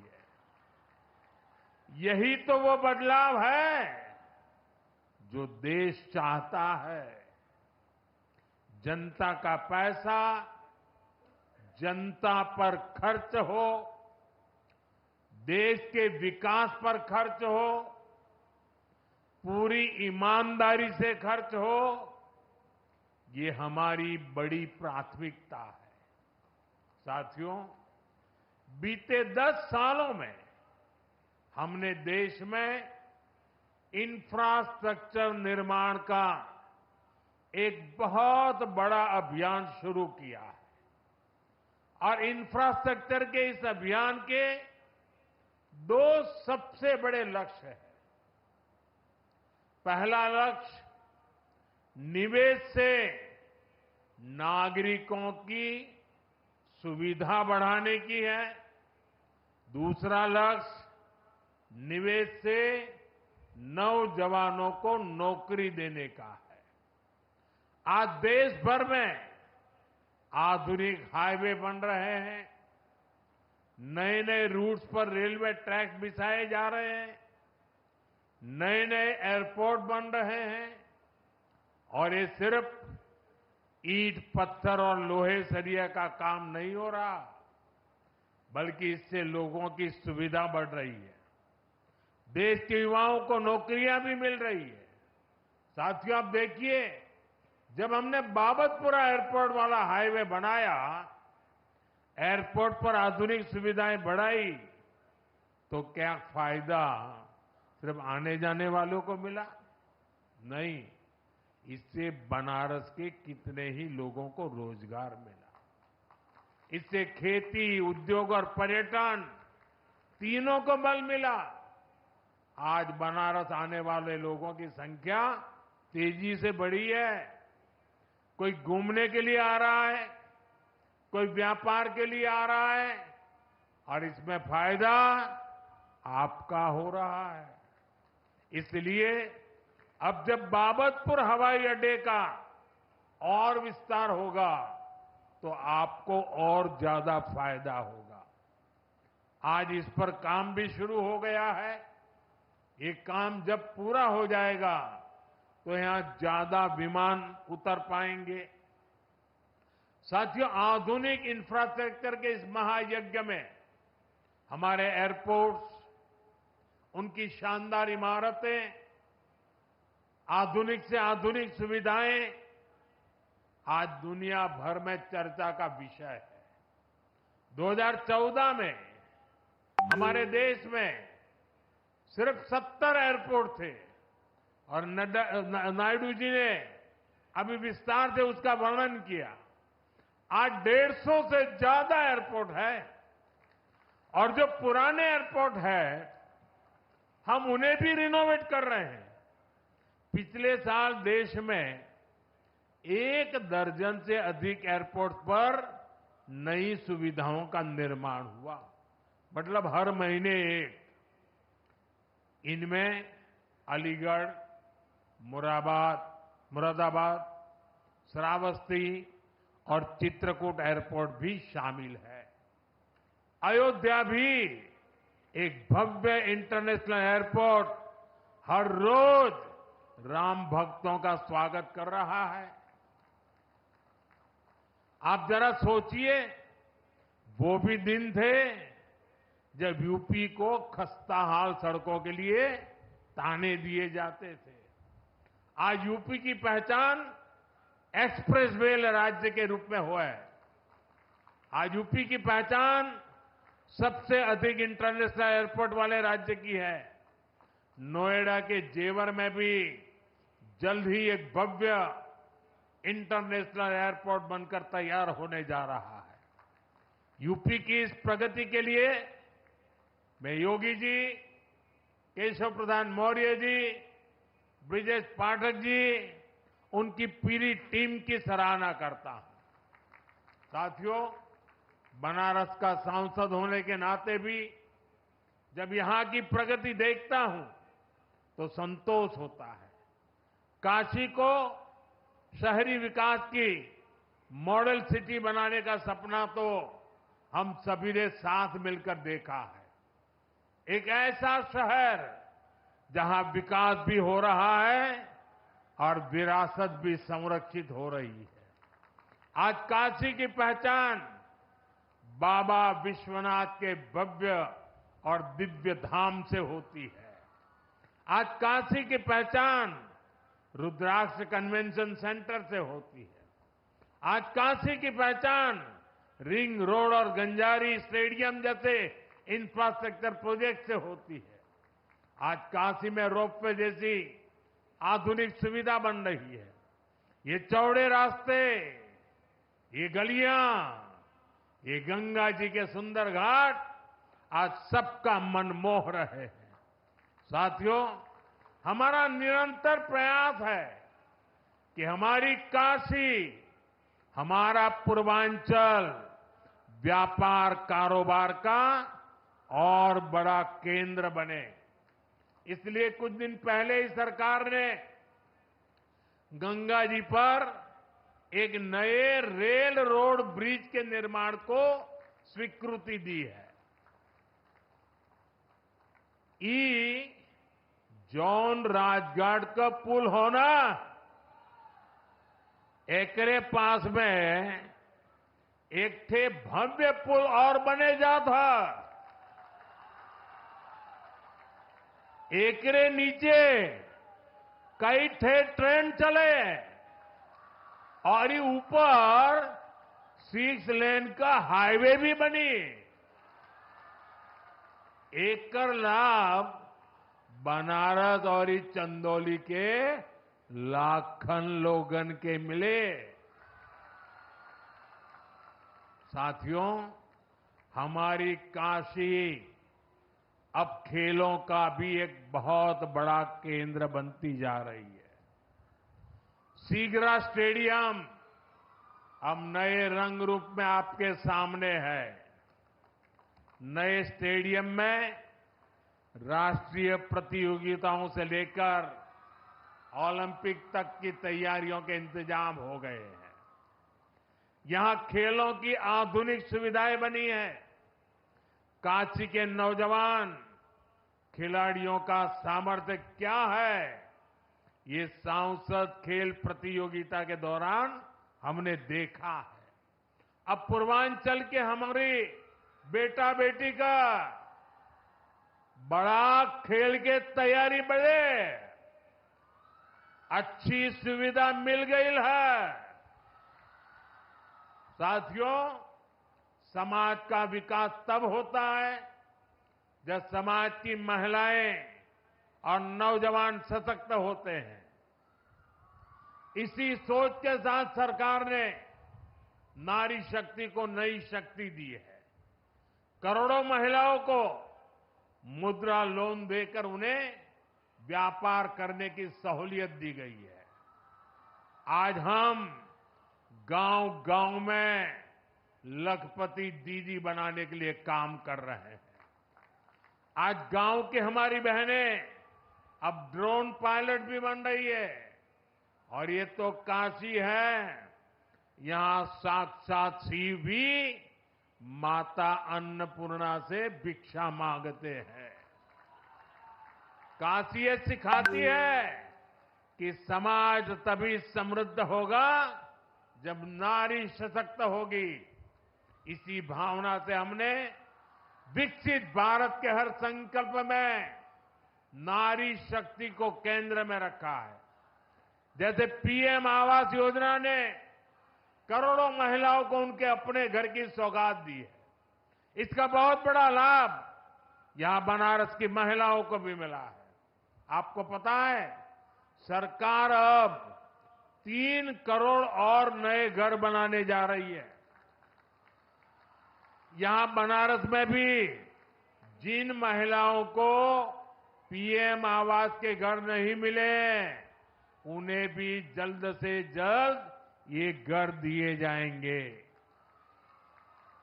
यही तो वो बदलाव है जो देश चाहता है। जनता का पैसा जनता पर खर्च हो, देश के विकास पर खर्च हो, पूरी ईमानदारी से खर्च हो, ये हमारी बड़ी प्राथमिकता है। साथियों, बीते 10 सालों में हमने देश में इंफ्रास्ट्रक्चर निर्माण का एक बहुत बड़ा अभियान शुरू किया है और इंफ्रास्ट्रक्चर के इस अभियान के 2 सबसे बड़े लक्ष्य हैं। पहला लक्ष्य निवेश से नागरिकों की सुविधा बढ़ाने की है। दूसरा लक्ष्य निवेश से नौजवानों को नौकरी देने का है। आज देश भर में आधुनिक हाईवे बन रहे हैं, नए नए रूट्स पर रेलवे ट्रैक बिछाए जा रहे हैं, नए नए एयरपोर्ट बन रहे हैं और ये सिर्फ ईंट पत्थर और लोहे सरिया का काम नहीं हो रहा, बल्कि इससे लोगों की सुविधा बढ़ रही है। देश के युवाओं को नौकरियां भी मिल रही है। साथियों, आप देखिए, जब हमने बाबतपुरा एयरपोर्ट वाला हाईवे बनाया, एयरपोर्ट पर आधुनिक सुविधाएं बढ़ाई, तो क्या फायदा सिर्फ आने जाने वालों को मिला? नहीं, इससे बनारस के कितने ही लोगों को रोजगार मिला। इससे खेती, उद्योग और पर्यटन तीनों को बल मिला। आज बनारस आने वाले लोगों की संख्या तेजी से बढ़ी है। कोई घूमने के लिए आ रहा है, कोई व्यापार के लिए आ रहा है और इसमें फायदा आपका हो रहा है। इसलिए अब जब बाबतपुर हवाई अड्डे का और विस्तार होगा तो आपको और ज्यादा फायदा होगा। आज इस पर काम भी शुरू हो गया है। ये काम जब पूरा हो जाएगा तो यहां ज्यादा विमान उतर पाएंगे। साथियों, आधुनिक इंफ्रास्ट्रक्चर के इस महायज्ञ में हमारे एयरपोर्ट्स, उनकी शानदार इमारतें, आधुनिक से आधुनिक सुविधाएं आज दुनिया भर में चर्चा का विषय है। 2014 में हमारे देश में सिर्फ 70 एयरपोर्ट थे और नायडू जी ने अभी विस्तार से उसका वर्णन किया। आज 150 से ज्यादा एयरपोर्ट है और जो पुराने एयरपोर्ट है हम उन्हें भी रिनोवेट कर रहे हैं। पिछले साल देश में 1 दर्जन से अधिक एयरपोर्ट पर नई सुविधाओं का निर्माण हुआ, मतलब हर महीने एक। इनमें अलीगढ़, मुरादाबाद, श्रावस्ती और चित्रकूट एयरपोर्ट भी शामिल है। अयोध्या भी एक भव्य इंटरनेशनल एयरपोर्ट हर रोज राम भक्तों का स्वागत कर रहा है। आप जरा सोचिए, वो भी दिन थे जब यूपी को खस्ताहाल सड़कों के लिए ताने दिए जाते थे। आज यूपी की पहचान एक्सप्रेसवे राज्य के रूप में हुआ है। आज यूपी की पहचान सबसे अधिक इंटरनेशनल एयरपोर्ट वाले राज्य की है। नोएडा के जेवर में भी जल्द ही एक भव्य इंटरनेशनल एयरपोर्ट बनकर तैयार होने जा रहा है। यूपी की इस प्रगति के लिए मैं योगी जी, केशव प्रसाद मौर्य जी, ब्रिजेश पाठक जी, उनकी पूरी टीम की सराहना करता हूं। साथियों, बनारस का सांसद होने के नाते भी जब यहां की प्रगति देखता हूं तो संतोष होता है। काशी को शहरी विकास की मॉडल सिटी बनाने का सपना तो हम सभी ने साथ मिलकर देखा है। एक ऐसा शहर जहां विकास भी हो रहा है और विरासत भी संरक्षित हो रही है। आज काशी की पहचान बाबा विश्वनाथ के भव्य और दिव्य धाम से होती है। आज काशी की पहचान रुद्राक्ष कन्वेंशन सेंटर से होती है। आज काशी की पहचान रिंग रोड और गंजारी स्टेडियम जैसे इंफ्रास्ट्रक्चर प्रोजेक्ट से होती है। आज काशी में रोपवे जैसी आधुनिक सुविधा बन रही है। ये चौड़े रास्ते, ये गलियां, ये गंगा जी के सुंदर घाट आज सबका मन मोह रहे हैं। साथियों, हमारा निरंतर प्रयास है कि हमारी काशी, हमारा पूर्वांचल व्यापार कारोबार का और बड़ा केंद्र बने। इसलिए कुछ दिन पहले ही सरकार ने गंगा जी पर एक नए रेल रोड ब्रिज के निर्माण को स्वीकृति दी है। जॉन राजघाट का पुल होना, एकरे पास में एक थे भव्य पुल और बने जा था। एकरे नीचे कई थे ट्रेन चले और ये ऊपर 6 लेन का हाईवे भी बनी। एकर लाभ बनारस और इस चंदौली के लाखन लोगन के मिले। साथियों, हमारी काशी अब खेलों का भी एक बहुत बड़ा केंद्र बनती जा रही है। सीगरा स्टेडियम अब नए रंग रूप में आपके सामने है। नए स्टेडियम में राष्ट्रीय प्रतियोगिताओं से लेकर ओलंपिक तक की तैयारियों के इंतजाम हो गए हैं। यहां खेलों की आधुनिक सुविधाएं बनी हैं। काशी के नौजवान खिलाड़ियों का सामर्थ्य क्या है, ये सांसद खेल प्रतियोगिता के दौरान हमने देखा है। अब पूर्वांचल के हमारे बेटा बेटी का बड़ा खेल के तैयारी बढ़े, अच्छी सुविधा मिल गई है। साथियों, समाज का विकास तब होता है जब समाज की महिलाएं और नौजवान सशक्त होते हैं। इसी सोच के साथ सरकार ने नारी शक्ति को नई शक्ति दी है। करोड़ों महिलाओं को मुद्रा लोन देकर उन्हें व्यापार करने की सहूलियत दी गई है। आज हम गांव-गांव में लखपति दीदी बनाने के लिए काम कर रहे हैं। आज गांव की हमारी बहनें अब ड्रोन पायलट भी बन रही है। और ये तो काशी है, यहां साक्षात शिव भी माता अन्नपूर्णा से भिक्षा मांगते हैं। काशी ये सिखाती है कि समाज तभी समृद्ध होगा जब नारी सशक्त होगी। इसी भावना से हमने विकसित भारत के हर संकल्प में नारी शक्ति को केंद्र में रखा है। जैसे पीएम आवास योजना ने करोड़ों महिलाओं को उनके अपने घर की सौगात दी है। इसका बहुत बड़ा लाभ यहां बनारस की महिलाओं को भी मिला है। आपको पता है, सरकार अब 3 करोड़ और नए घर बनाने जा रही है। यहां बनारस में भी जिन महिलाओं को पीएम आवास के घर नहीं मिले, उन्हें भी जल्द से जल्द ये घर दिए जाएंगे।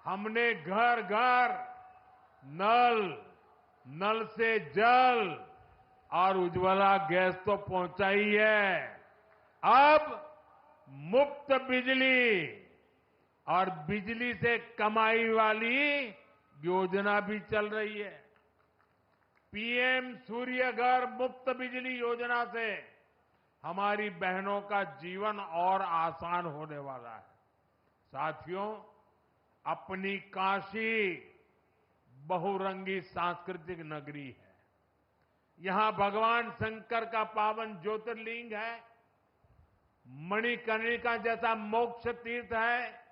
हमने घर घर नल से जल और उज्ज्वला गैस तो पहुंचाई है। अब मुफ्त बिजली और बिजली से कमाई वाली योजना भी चल रही है। पीएम सूर्य घर मुफ्त बिजली योजना से हमारी बहनों का जीवन और आसान होने वाला है। साथियों, अपनी काशी बहुरंगी सांस्कृतिक नगरी है। यहां भगवान शंकर का पावन ज्योतिर्लिंग है, मणिकर्णिका जैसा मोक्ष तीर्थ है,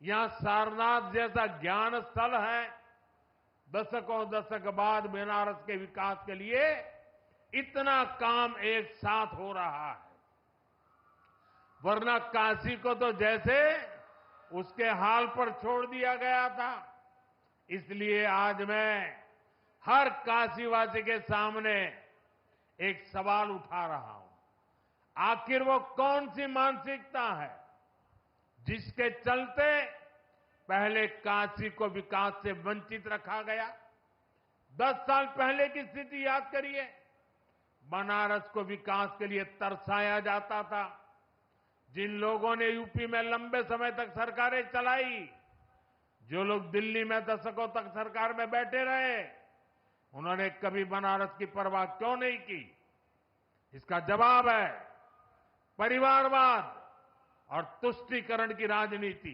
यहां सारनाथ जैसा ज्ञान स्थल है। दशकों दशक बाद बनारस के विकास के लिए इतना काम एक साथ हो रहा है, वरना काशी को तो जैसे उसके हाल पर छोड़ दिया गया था। इसलिए आज मैं हर काशीवासी के सामने एक सवाल उठा रहा हूं। आखिर वो कौन सी मानसिकता है जिसके चलते पहले काशी को विकास से वंचित रखा गया? 10 साल पहले की स्थिति याद करिए। बनारस को विकास के लिए तरसाया जाता था। जिन लोगों ने यूपी में लंबे समय तक सरकारें चलाई, जो लोग दिल्ली में दशकों तक सरकार में बैठे रहे, उन्होंने कभी बनारस की परवाह क्यों नहीं की? इसका जवाब है परिवारवाद और तुष्टीकरण की राजनीति।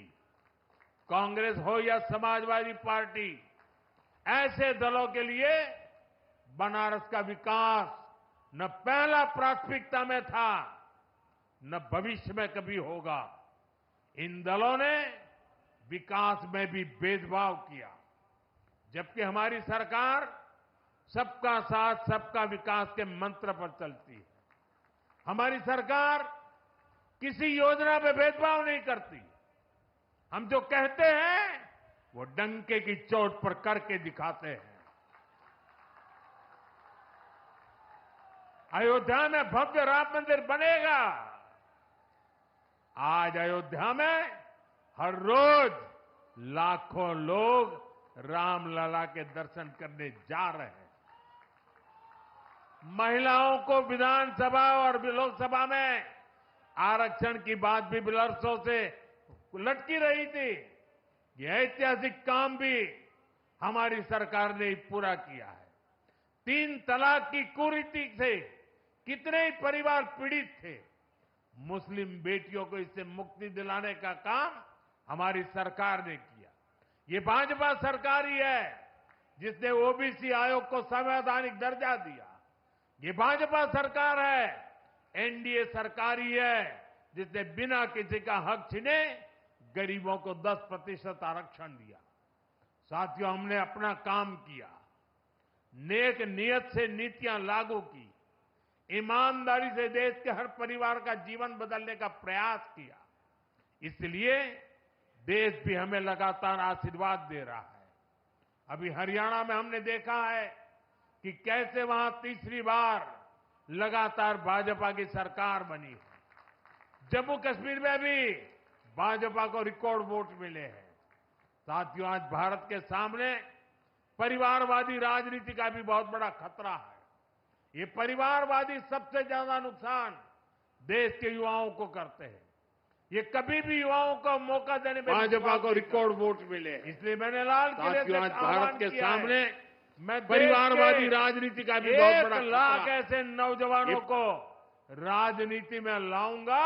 कांग्रेस हो या समाजवादी पार्टी, ऐसे दलों के लिए बनारस का विकास न पहला प्राथमिकता में था, न भविष्य में कभी होगा। इन दलों ने विकास में भी भेदभाव किया, जबकि हमारी सरकार सबका साथ सबका विकास के मंत्र पर चलती है। हमारी सरकार किसी योजना पे भेदभाव नहीं करती। हम जो कहते हैं वो डंके की चोट पर करके दिखाते हैं। अयोध्या में भव्य राम मंदिर बनेगा। आज अयोध्या में हर रोज लाखों लोग रामलला के दर्शन करने जा रहे हैं। महिलाओं को विधानसभा और लोकसभा में आरक्षण की बात भी वर्षों से लटकी रही थी। यह ऐतिहासिक काम भी हमारी सरकार ने पूरा किया है। 3 तलाक की कुरीति से कितने ही परिवार पीड़ित थे। मुस्लिम बेटियों को इससे मुक्ति दिलाने का काम हमारी सरकार ने किया। ये भाजपा सरकार ही है जिसने ओबीसी आयोग को संवैधानिक दर्जा दिया। ये भाजपा सरकार है, एनडीए सरकार ही है जिसने बिना किसी का हक छीने गरीबों को 10% आरक्षण दिया। साथियों, हमने अपना काम किया, नेक नियत से नीतियां लागू की, ईमानदारी से देश के हर परिवार का जीवन बदलने का प्रयास किया। इसलिए देश भी हमें लगातार आशीर्वाद दे रहा है। अभी हरियाणा में हमने देखा है कि कैसे वहां तीसरी बार लगातार भाजपा की सरकार बनी है। जम्मू कश्मीर में भी भाजपा को रिकॉर्ड वोट मिले हैं। साथियों, आज भारत के सामने परिवारवादी राजनीति का भी बहुत बड़ा खतरा है। ये परिवारवादी सबसे ज्यादा नुकसान देश के युवाओं को करते हैं। ये कभी भी युवाओं को मौका देने में भाजपा को रिकॉर्ड वोट मिले, इसलिए मैंने लाल किले से भारत के सामने मैं परिवारवादी राजनीति का भी बहुत बड़ा 1 लाख ऐसे नौजवानों को राजनीति में लाऊंगा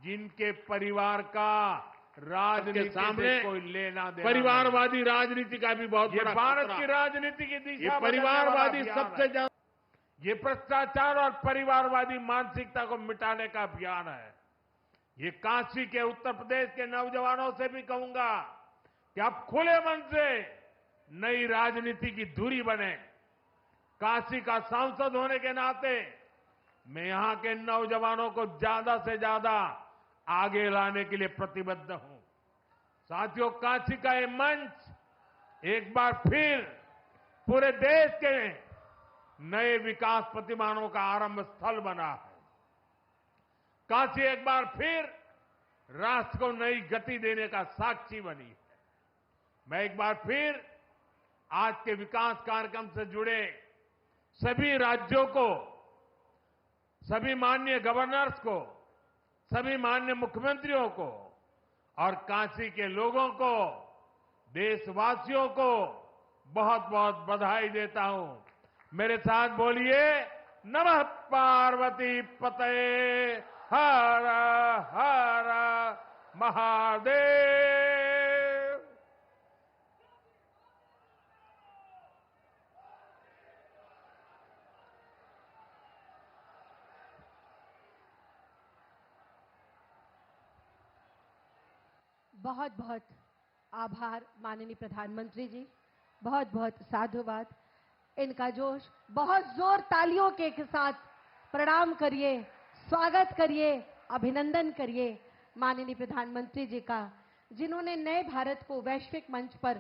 जिनके परिवार का राजनीति से कोई लेना देना। परिवारवादी राजनीति का भी बहुत बड़ा भारत की राजनीति की दिशा परिवारवादी सबसे ज्यादा। ये भ्रष्टाचार और परिवारवादी मानसिकता को मिटाने का अभियान है। ये काशी के उत्तर प्रदेश के नौजवानों से भी कहूंगा कि आप खुले मन से नई राजनीति की धुरी बने। काशी का सांसद होने के नाते मैं यहां के नौजवानों को ज्यादा से ज्यादा आगे लाने के लिए प्रतिबद्ध हूं। साथियों, काशी का ये मंच एक बार फिर पूरे देश के नए विकास प्रतिमानों का आरंभ स्थल बना है। काशी एक बार फिर राष्ट्र को नई गति देने का साक्षी बनी है। मैं एक बार फिर आज के विकास कार्यक्रम से जुड़े सभी राज्यों को, सभी माननीय गवर्नर्स को, सभी माननीय मुख्यमंत्रियों को और काशी के लोगों को, देशवासियों को बहुत बहुत बधाई देता हूं। मेरे साथ बोलिए, नमः पार्वती पतये हर हर महादेव। बहुत बहुत आभार माननीय प्रधानमंत्री जी, बहुत बहुत साधुवाद। इनका जोश बहुत जोर तालियों के साथ प्रणाम करिए, स्वागत करिए, अभिनंदन करिए माननीय प्रधानमंत्री जी का, जिन्होंने नए भारत को वैश्विक मंच पर